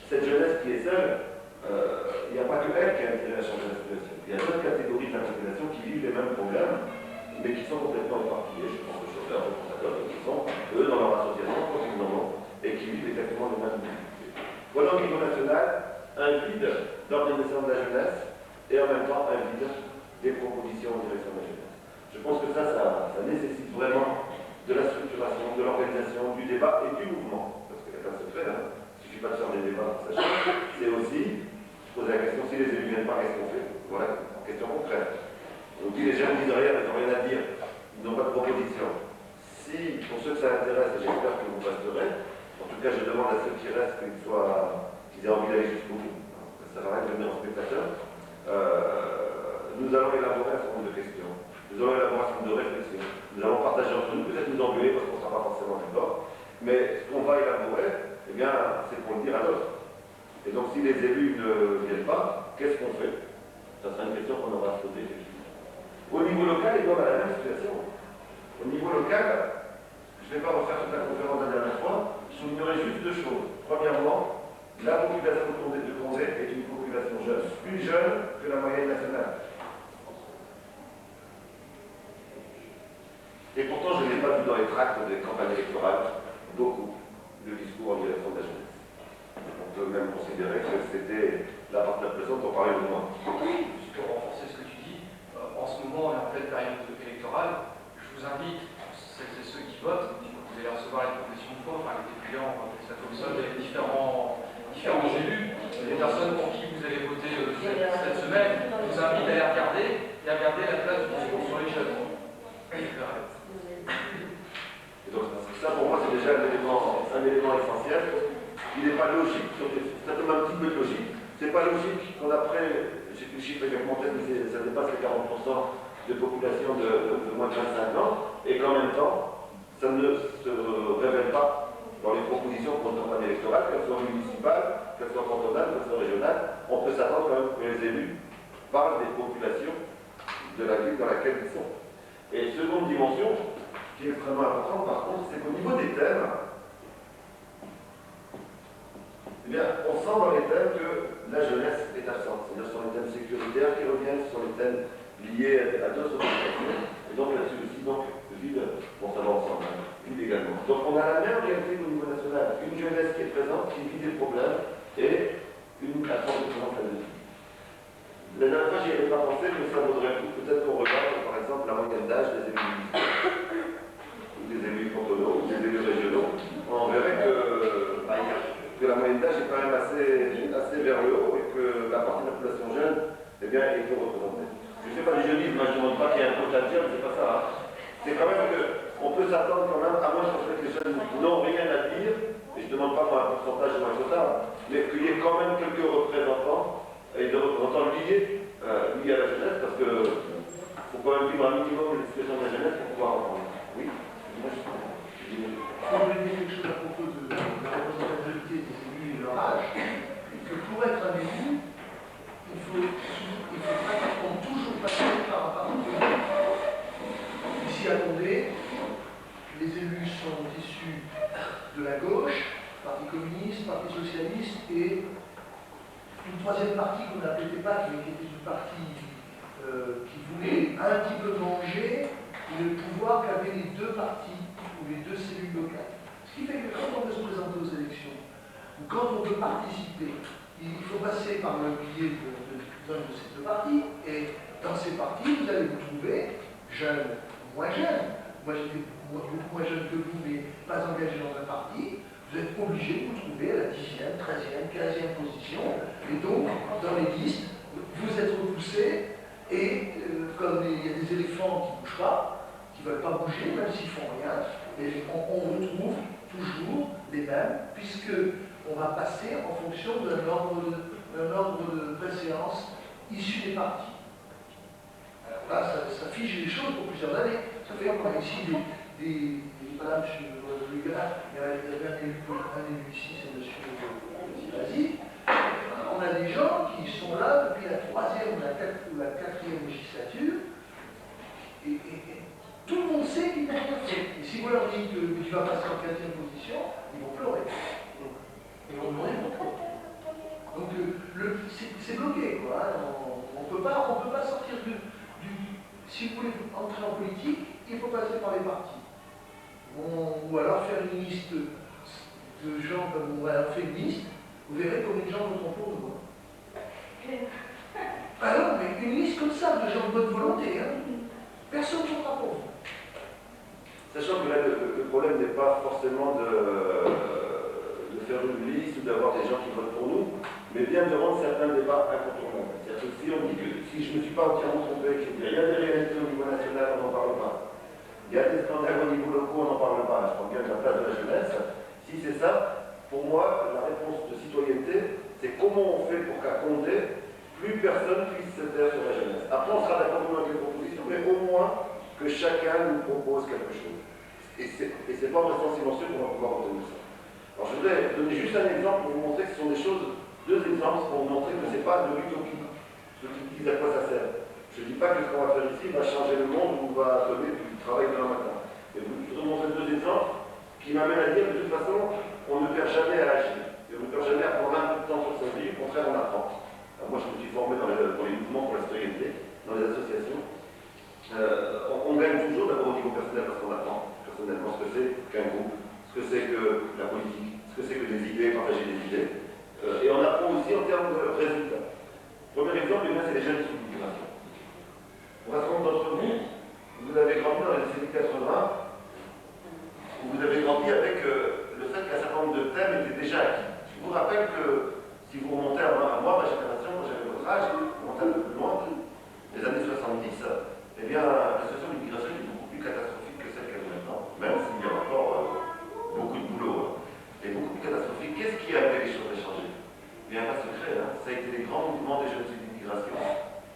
cette jeunesse qui est seule, il n'y a pas que elle qui a intérêt à changer la situation. Il y a d'autres catégories de la population qui vivent les mêmes problèmes, mais qui sont complètement éparpillés. Je pense aux chauffeurs, je pense à d'autres qui sont, eux, dans leur association, profondément, et qui vivent exactement les mêmes difficultés. Voilà au niveau national un vide d'organisation de la jeunesse et en même temps un vide des propositions en direction de la jeunesse. Je pense que ça nécessite vraiment de la structuration, de l'organisation, du débat et du mouvement. Parce qu'il n'y a pas de secret, hein. Il ne suffit pas de faire des débats pour ça. C'est aussi poser la question, si les élus ne viennent pas, qu'est-ce qu'on fait? Voilà, une question concrète. On dit les gens ne disent rien, ils n'ont rien à dire, ils n'ont pas de proposition. Si, pour ceux que ça intéresse, et j'espère que vous resterez, en tout cas je demande à ceux qui restent qu'ils aient envie d'aller jusqu'au bout. Ça sert à rien de venir en spectateur. Nous allons élaborer un certain nombre de questions. Nous allons élaborer un certain nombre de réflexions. Nous allons partager entre nous, peut-être nous engueuler parce qu'on ne sera pas forcément d'accord. Mais ce qu'on va élaborer, eh bien, c'est pour le dire à d'autres. Et donc, si les élus ne viennent pas, qu'est-ce qu'on fait? Ça sera une question qu'on aura à se poser, effectivement. Au niveau local, ils doivent à la même situation. Au niveau local, je ne vais pas refaire toute la conférence de la dernière fois, je soulignerai juste deux choses. Premièrement, la population de Condé est une population jeune, plus jeune que la moyenne nationale. Et pourtant, je n'ai pas vu dans les tracts des campagnes électorales beaucoup de discours en direction de la jeunesse. On peut même considérer que c'était la partie la présente pour parler de moi. Juste pour renforcer ce que tu dis, en ce moment, on est en pleine période électorale. Je vous invite, celles et ceux qui votent, vous allez recevoir les professions de foi, enfin les dépliants, on appelle ça comme ça, les différents élus, les personnes pour qui vous allez voter cette semaine, je vous invite à les regarder et à regarder la place du discours sur les jeunes. Et donc, ça pour moi, c'est déjà un élément essentiel. Il n'est pas logique, ça tombe un petit peu de logique. C'est pas logique qu'on après, j'ai plus le chiffre avec mon tête, mais ça dépasse les 40% de population de moins de 25 ans, et qu'en même temps, ça ne se révèle pas dans les propositions pour une campagne électorale, qu'elles soient municipales, qu'elles soient cantonales, qu'elles soient régionales. On peut s'attendre quand même que les élus parlent des populations de la ville dans laquelle ils sont. Et seconde dimension, qui est extrêmement importante par contre, c'est qu'au niveau des thèmes, eh bien, on sent dans les thèmes que la jeunesse est absente. C'est-à-dire sur les thèmes sécuritaires qui reviennent, sur les thèmes liés à d'autres organisations. Et donc là-dessus aussi, donc, le vide, bon, ça va ensemble, vide également. Donc on a la même réalité au niveau national. Une jeunesse qui est présente, qui vit des problèmes, et une absence de présence là-dessus. La dernière fois, j'y avais pas pensé, mais ça vaudrait le coup. Peut-être qu'on regarde, par exemple, la moyenne d'âge des élus municipaux, ou des élus cantonaux, ou des élus régionaux. On verrait que la moyenne d'âge est quand même assez vers le haut, et que la partie de la population jeune, eh bien, est peu représentée. Je ne sais pas du jeunisme, je ne demande pas qu'il y ait un coach à dire, mais c'est pas ça. Hein. C'est quand même qu'on peut s'attendre quand même, à moins que les jeunes n'ont rien à dire, et je ne demande pas moi un pourcentage ou un quota, mais qu'il y ait quand même quelques représentants, et des représentants liés à la jeunesse, parce que faut quand même vivre un minimum les situations de la jeunesse pour pouvoir entendre. Oui. Moi, je voulais dire quelque chose à propos de la représentativité des élus et leur âge, et que pour être un élu, il faut pratiquement toujours passer par un parti politique. Ici à Condé, les élus sont issus de la gauche, Parti communiste, Parti socialiste et une troisième partie qu'on n'appelait pas, qui était une partie qui voulait un petit peu manger le pouvoir qu'avaient les deux partis ou les deux cellules locales. qui fait que quand on veut se présenter aux élections, ou quand on veut participer, il faut passer par le biais d'un de ces deux partis, et dans ces partis, vous allez vous trouver jeunes, moins jeunes. Moi, j'étais beaucoup moins jeune que vous, mais pas engagé dans un parti. Vous êtes obligé de vous trouver à la 10e, 13e, 15e position, et donc, dans les listes, vous êtes repoussé, et comme il y a des éléphants qui ne bougent pas, qui ne veulent pas bouger, même s'ils font rien, et on retrouve toujours les mêmes, puisqu'on va passer en fonction d'un ordre de préséance issu des partis. Alors là, ça fige les choses pour plusieurs années. Ça fait qu'on a ici Madame Lugat, il y avait un élu ici, c'est M. Zivasi. On a des gens qui sont là depuis la 3e ou la 4e législature, et tout le monde sait qu'ils n'ont rien fait. Et si vous leur dites que tu vas passer en 4e position, ils vont pleurer. Ils vont pleurer pourquoi. Donc c'est bloqué, quoi. On ne peut pas sortir du. Si vous voulez entrer en politique, il faut passer par les partis. Ou alors faire une liste de gens comme on va faire une liste, vous verrez combien de gens voteront pour nous. Ah non, mais une liste comme ça, de gens de bonne volonté, hein. Personne ne votera pour vous. Sachant que là, le problème n'est pas forcément de faire une liste ou d'avoir des gens qui votent pour nous, mais bien de rendre certains débats incontournables. C'est-à-dire que si on dit que si je ne me suis pas entièrement trompé, qu'il y a des réalités au niveau national, on n'en parle pas. Il y a des scandales au niveau local, on n'en parle pas. Je prends bien la place de la jeunesse. Si c'est ça, pour moi, la réponse de citoyenneté, c'est comment on fait pour qu'à Condé, plus personne puisse se taire sur la jeunesse. Après, on sera d'accord avec les propositions, mais au moins que chacun nous propose quelque chose. Et c'est pas en restant silencieux qu'on va pouvoir obtenir ça. Alors je voudrais donner juste un exemple pour vous montrer que ce sont des choses, deux exemples pour vous montrer que ce n'est pas de l'utopie. Ceux qui disent à quoi ça sert. Je ne dis pas que ce qu'on va faire ici va changer le monde ou va donner du travail demain matin. Et je voudrais vous montrer deux exemples qui m'amènent à dire que de toute façon, on ne perd jamais à agir. Et on ne perd jamais à prendre un peu de temps sur sa vie, au contraire, on apprend. Alors moi, je me suis formé dans les mouvements pour la citoyenneté, dans les associations. On gagne toujours d'abord au niveau personnel parce qu'on apprend personnellement ce que c'est qu'un groupe, ce que c'est que la politique, ce que c'est que des idées, partager des idées. Et on apprend aussi en termes de résultats. Premier exemple, c'est les jeunes sous l'immigration. Pour un certain nombre d'entre vous avez grandi dans les années 80, où vous avez grandi avec le fait qu'un certain nombre de thèmes étaient déjà acquis. Je vous rappelle que si vous remontez à moi, ma génération, moi j'avais votre âge, vous remontez un peu plus loin, les années 70, eh bien, la situation de l'immigration est beaucoup plus catastrophique que celle qu'elle est maintenant, même s'il y a encore beaucoup de boulot. Et beaucoup plus catastrophique. Qu'est-ce qui a fait les choses à changer? Eh bien, pas secret, hein. Ça a été les grands mouvements des jeunes d'immigration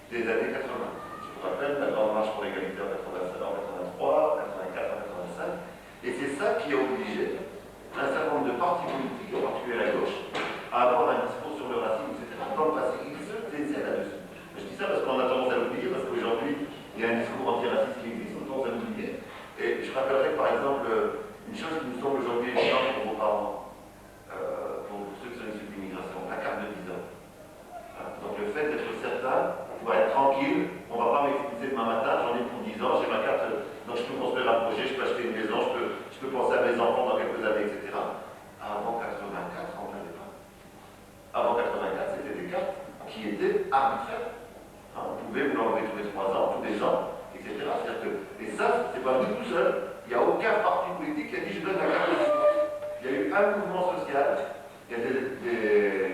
des années 80. Je vous rappelle la grande marche pour l'égalité en 83, en 84, en 85. Et c'est ça qui a obligé un certain nombre de partis politiques, en particulier à la gauche, à avoir un discours sur le racisme, etc. Dans le passé, ils se taisaient là-dessus. Je dis ça parce qu'on a tendance à l'oublier, parce qu'aujourd'hui, il y a un discours antiraciste qui existe, on a tendance à l'oublier. Et je rappellerai par exemple une chose qui nous semble aujourd'hui évidente pour vos parents, pour ceux qui sont issus de l'immigration, la carte de 10 ans. Donc le fait d'être certain, pouvoir être tranquille, on ne va pas m'expliquer demain matin, j'en ai pour 10 ans, j'ai ma carte, donc je peux construire un projet, je peux acheter une maison, je peux penser à mes enfants dans quelques années, etc. Avant 84, on n'avait pas. Avant 84, c'était des cartes qui étaient arbitraires. On pouvait vous l'enlever tous les 3 ans, tous les ans, etc. Et ça, c'est pas nous tout seul. Il n'y a aucun parti politique qui a dit je donne la carte de 10 ans. Il y a eu un mouvement social, il y a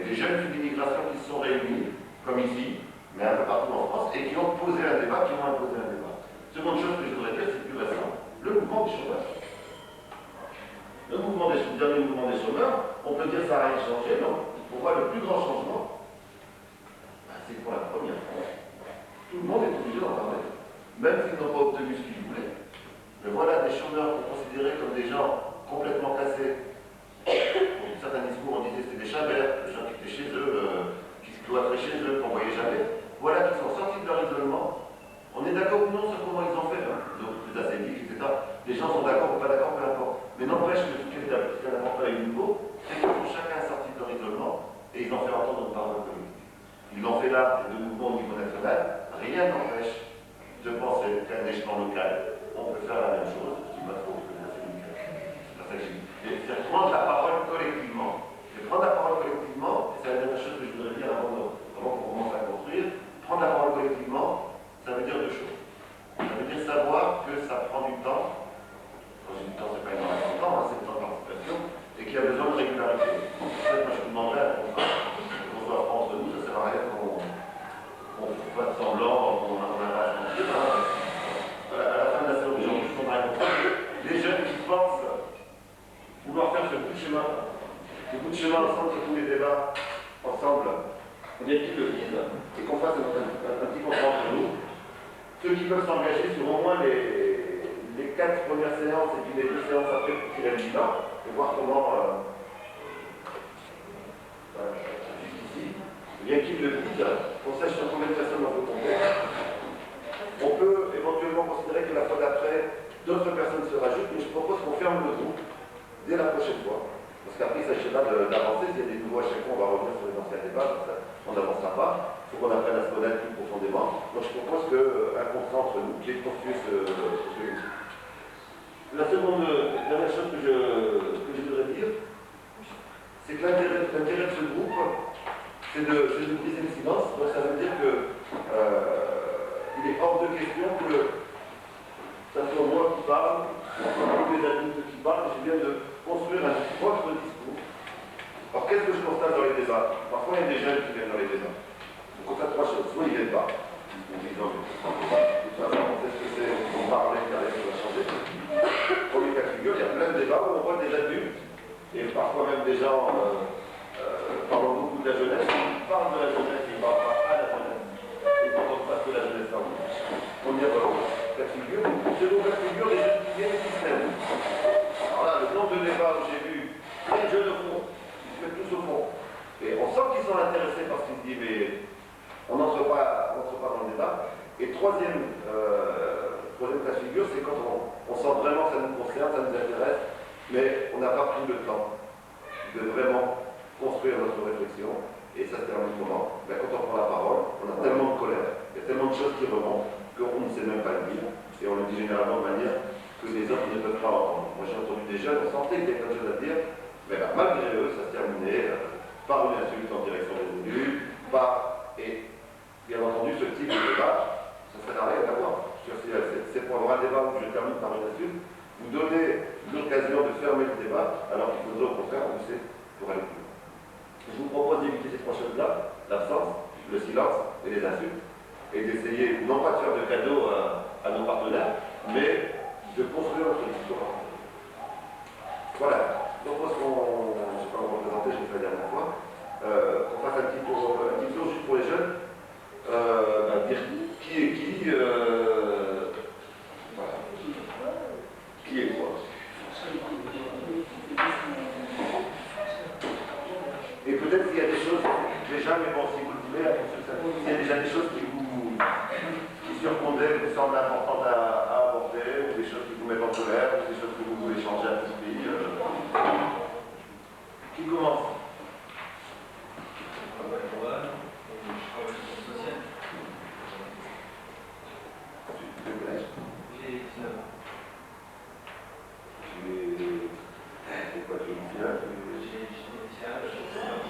des jeunes d'immigration qui se sont réunis, comme ici, mais un peu partout en France, et qui ont posé un débat, qui ont imposé un débat. Seconde chose que je voudrais dire, c'est plus récent, le mouvement des chômeurs. Le dernier mouvement des chômeurs, on peut dire que ça n'a rien changé, non. Pour moi, le plus grand changement, c'est pour la première fois. Tout le monde est obligé d'en parler, même s'ils n'ont pas obtenu ce qu'ils voulaient. Mais voilà des chômeurs considérés comme des gens complètement cassés. Pour certains discours, on disait que c'était des chabert, des gens qui étaient chez eux, qui se cloîtraient chez eux, qu'on ne voyait jamais. Voilà qui sont sortis de leur isolement. On est d'accord ou non sur comment ils ont fait, hein, les ascétiques, etc. Les gens sont d'accord ou pas d'accord, peu importe. Mais n'empêche que ce qui est important à nouveau, c'est qu'ils sont chacun sortis de leur isolement et ils ont fait entendre une parole politique. Ils l'ont fait là, les deux mouvements au niveau national. Rien n'empêche de penser qu'à un échelon local, on peut faire la même chose. Je dis pas trop, parce que c'est syndical. C'est pas ça que je dis. de chemin ensemble sur tous les débats, ensemble, bien qu'ils le disent, et qu'on fasse un petit contrat entre nous. Ceux qui peuvent s'engager sur au moins les 4 premières séances et puis les 2 séances après pour tirer le bilan, et voir comment, jusqu'ici, bien qu'ils le disent, qu'on sache sur combien de personnes on peut compter. On peut éventuellement considérer que la fois d'après, d'autres personnes se rajoutent, mais je propose qu'on ferme le groupe dès la prochaine fois. Parce qu'après, il s'agira d'avancer. S'il y a des nouveaux à chaque fois, on va revenir sur les anciens débats, donc on n'avancera pas. Il faut qu'on apprenne à se connaître plus profondément. Donc je propose qu'un contrat entre nous qui est construit ce dossier. La seconde, dernière chose que je voudrais dire, c'est que l'intérêt de ce groupe, c'est de briser le silence. Donc ça veut dire que il est hors de question que ça soit moi qui parle, ou les adultes qui parlent, je viens de construire un propre discours. Alors qu'est-ce que je constate dans les débats? Parfois il y a des jeunes qui viennent dans les débats. On constate 3 choses. Soit ils ne viennent pas, en disant de toute façon, on sait ce que c'est, on parle, carré, ça va changer. Premier cas de figure, il y a plein de débats où on voit des adultes, et parfois même des gens parlant beaucoup de la jeunesse, ils parlent de la jeunesse, ils ne parlent pas à la jeunesse. Ils ne parlent pas que la jeunesse en bouche. Premier cas de figure. Second cas de figure, les jeunes qui viennent et qui se lèvent. Alors là, le nombre de débats où j'ai vu plein de jeunes au fond, ils se mettent tous au fond. Et on sent qu'ils sont intéressés parce qu'ils se disent, mais on n'entre pas dans le débat. Et troisième cas de figure, c'est quand on sent vraiment que ça nous concerne, ça nous intéresse, mais on n'a pas pris le temps de vraiment construire notre réflexion. Et ça se termine comment? Ben, quand on prend la parole, on a tellement de colère, il y a tellement de choses qui remontent qu'on ne sait même pas le dire. Et on le dit généralement de manière que les autres ne peuvent pas entendre. Moi j'ai entendu des jeunes, on sentait qu'il y avait quelque chose à dire, mais ben, malgré eux, ça se terminait par une insulte en direction des élus, et bien entendu ce type de débat, ça ne sert à rien d'avoir. C'est pour avoir un débat où je termine par une insulte, vous donnez l'occasion de fermer le débat, alors qu'il faudrait au contraire pousser pour aller plus loin. Je vous propose d'éviter ces 3 choses-là, l'absence, le silence et les insultes, et d'essayer non pas de faire de cadeaux à nos partenaires, mais de construire notre discours. Voilà. Je propose qu'on, je ne sais pas vous représenter, je l'ai fait la dernière fois, qu'on fasse un petit tour juste pour les jeunes, dire qui est qui, voilà. Qui est quoi. Et peut-être qu'il y a des choses, déjà, mais bon, si vous le voulez, s'il y a déjà des choses qui surpondèrent, qui vous semblent importantes à aborder, ou des choses qui vous mettent en colère, ou des choses que vous voulez changer à tout prix. Qui commence? J'ai 19 ans. C'est quoi, tu es initial? J'ai initial, je suis l'armée.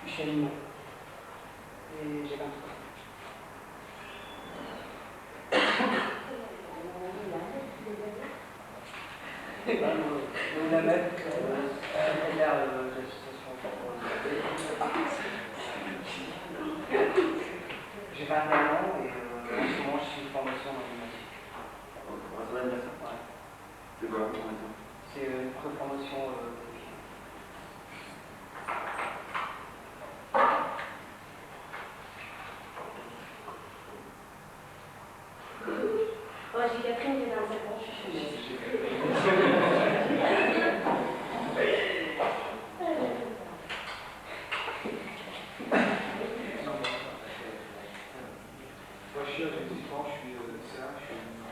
Je suis animé. Et j'ai 23 ans. La MEP, j'ai 21 ans et en ce moment je suis une formation en animation. Ouais. C'est quoi la formation? C'est une préformation. J'ai Catherine, j'ai 27 ans, je suis Moi, je suis à 18 ans, je suis lycéen, je suis une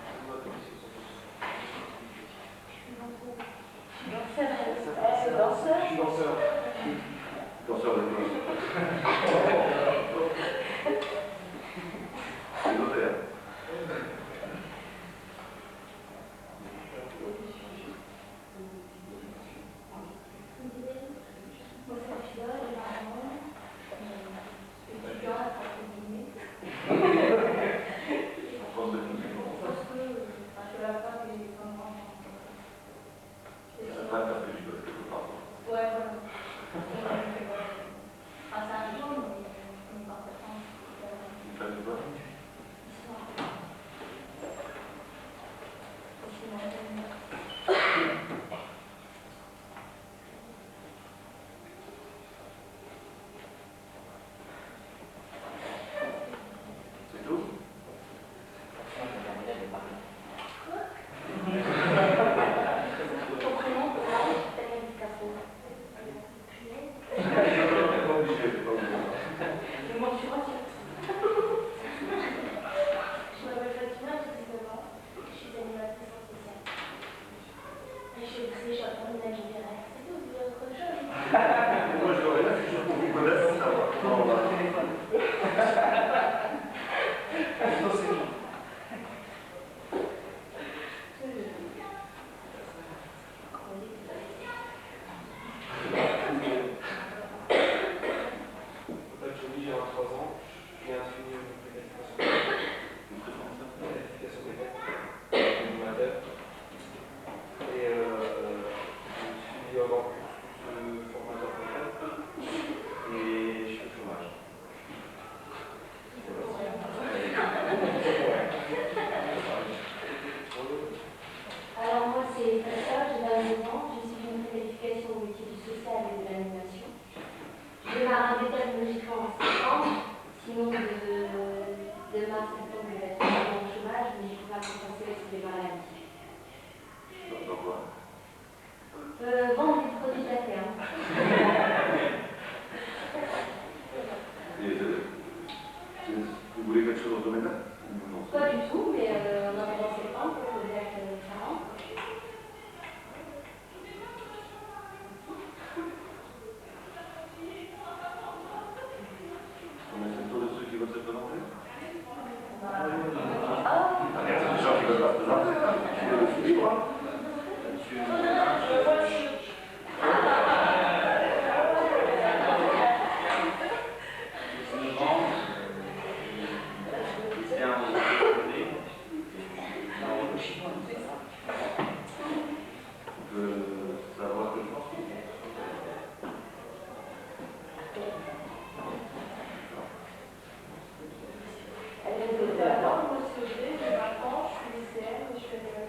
des maladies. Dans quoi? Vendre des produits de la ferme. Et, vous voulez quelque chose dans ce domaine-là? Non. Pas du tout, mais on en a en septembre pour poser avec parents. On a fait le tour de ceux qui veulent se présenter? Ah, Il y a des gens qui veulent pas se présenter. Je suis libre. Savoir que je pense. moi c'est Audrey, j'ai 20 ans, je suis lycéenne et je fais des maths.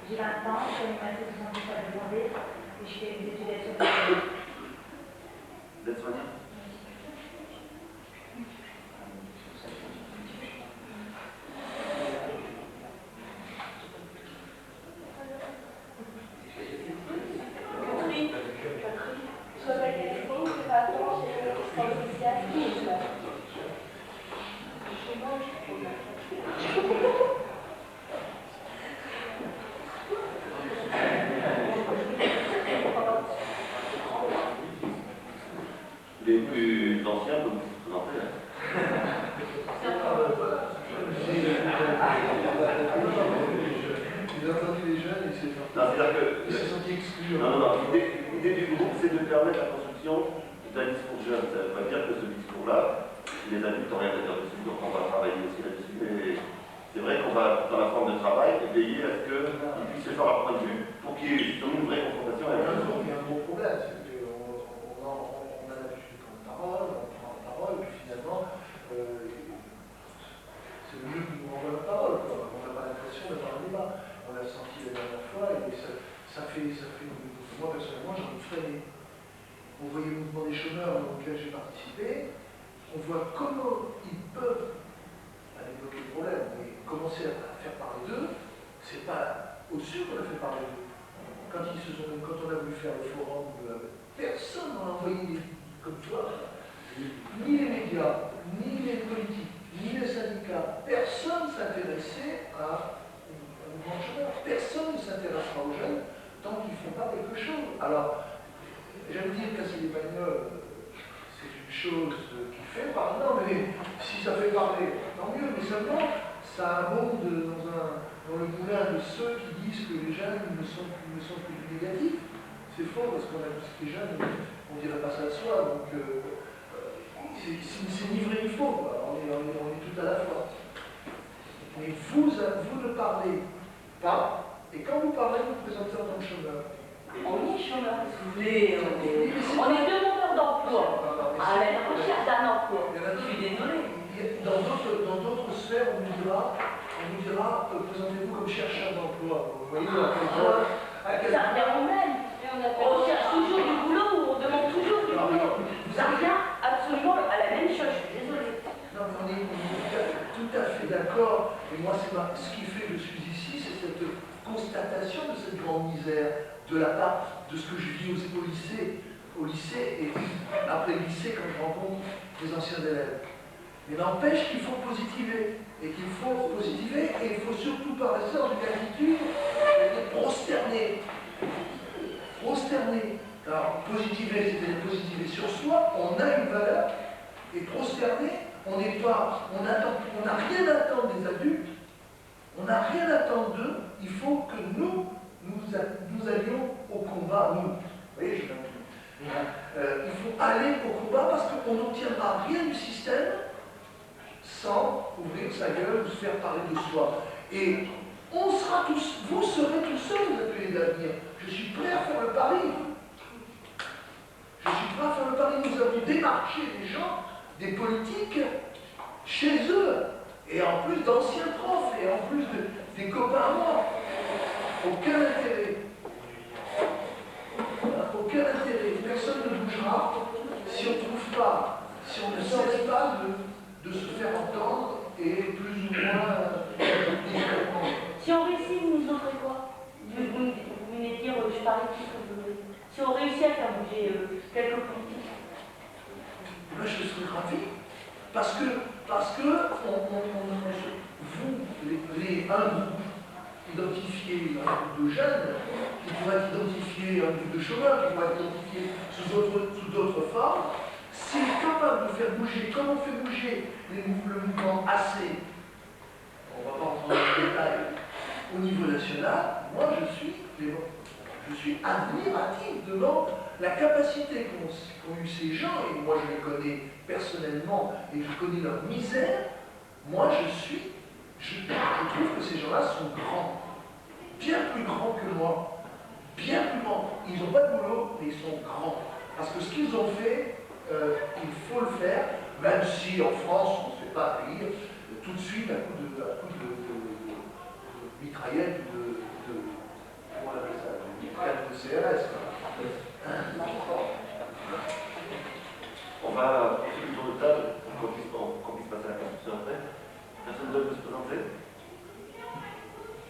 J'ai 20 ans, je fais une maths de santé à demander et je fais des études d'aide-soignante. D'aide-soignant? Je m'appelle Catherine, j'ai 20 ans, j'ai une assistante sociale. Les plus anciens peuvent vous présenter. J'ai entendu les jeunes et c'est Non, c'est-à-dire que. ils se sont exclus. Non. L'idée du groupe, c'est de permettre la construction d'un discours jeune. Ça ne veut pas dire que ce discours-là, les adultes n'ont rien à dire dessus, donc on va travailler aussi là-dessus. Mais c'est vrai qu'on va, dans la forme de travail, veiller à ce qu'ils puissent se faire leur point de vue pour qu'il y ait justement une vraie confrontation avec eux. Il y a un gros problème, c'est qu'on a l'habitude de prendre la parole, on prend la parole, et puis finalement, c'est le jeu qui nous renvoie la parole, quoi. On n'a pas l'impression d'avoir un débat. On l'a senti la dernière fois, et ça fait moi personnellement, j'en ai freiné. On voyait le mouvement des chômeurs auquel j'ai participé, on voit comment ils peuvent, à débloquer le problème, mais commencer à faire parler d'eux, c'est pas au-dessus qu'on a fait parler d'eux. Quand on a voulu faire le forum, personne n'a envoyé des comme toi, ni les médias, ni les politiques, ni les syndicats, personne ne s'intéressait à un mouvement de chômeurs. Personne ne s'intéressera aux jeunes tant qu'ils ne font pas quelque chose. Alors, j'aime dire casser les bagnoles, c'est une chose qui fait parler. Non, mais si ça fait parler, tant mieux, mais seulement ça abonde dans le moulin de ceux qui disent que les jeunes ne sont que du négatif. C'est faux, parce qu'on a tous les jeunes, on ne dirait pas ça de soi, donc c'est ni vrai ni faux, quoi. On est tout à la fois. Mais vous ne parlez pas, et quand vous parlez, vous présentez en tant que chômeur. On est chômeur, si vous voulez. On est demandeur d'emploi. À la recherche d'un emploi. Je suis désolée. Dans d'autres sphères, on nous dira présentez-vous comme chercheur d'emploi. Vous voyez à quel Ça revient au même. On cherche toujours du boulot ou on demande toujours du boulot. Ça revient absolument à la même chose, je suis désolée. Non, mais on est tout à fait d'accord. Et moi, ce qui fait que je suis ici, c'est cette constatation de cette grande misère de la part de ce que je vis au lycée et après le lycée quand je rencontre les anciens élèves. Mais n'empêche qu'il faut positiver. Et qu'il faut positiver et il ne faut surtout pas rester dans une attitude prosterner. Prosterner. Alors, positiver, c'est positiver sur soi, on a une valeur, et prosterner, on n'a rien à attendre des adultes, on n'a rien à attendre d'eux, il faut que nous allions au combat, nous. Vous voyez, il faut aller au combat parce qu'on n'obtiendra rien du système sans ouvrir sa gueule ou se faire parler de soi. Et on sera tous, vous serez tous seuls aux ateliers d'avenir. Je suis prêt à faire le pari. Je suis prêt à faire le pari. Nous avons démarché des gens, des politiques, chez eux. et en plus d'anciens profs, et en plus des copains à moi. Aucun intérêt. Aucun intérêt. Personne ne bougera si on ne trouve pas, si on ne cesse pas de se faire entendre et plus ou moins discrètement. Si on réussit, vous nous offrez quoi? Vous venez de dire, je parlais de ce que vous voulez. Si on réussit à faire bouger quelques politiques. Moi, je serais ravi. Parce que un groupe identifié un groupe de jeunes, qui pourrait être identifié un groupe de chômeurs, qui pourrait être identifié sous d'autres formes, s'il est capable de faire bouger, comme on fait bouger le mouvement AC, on va pas rentrer dans le détail, au niveau national, moi je suis admiratif devant la capacité qu'ont eu ces gens, et moi je les connais personnellement et je connais leur misère. Moi je trouve que ces gens-là sont grands, bien plus grands que moi, bien plus grands. Ils n'ont pas de boulot, mais ils sont grands. Parce que ce qu'ils ont fait, il faut le faire, même si en France on ne se fait pas accueillir tout de suite à coup de mitraillette comment on appelle ça, de mitraillette de CRS. On va poursuivre le tour de table pour qu'on puisse passer à la conclusion après. Personne ne veut se présenter?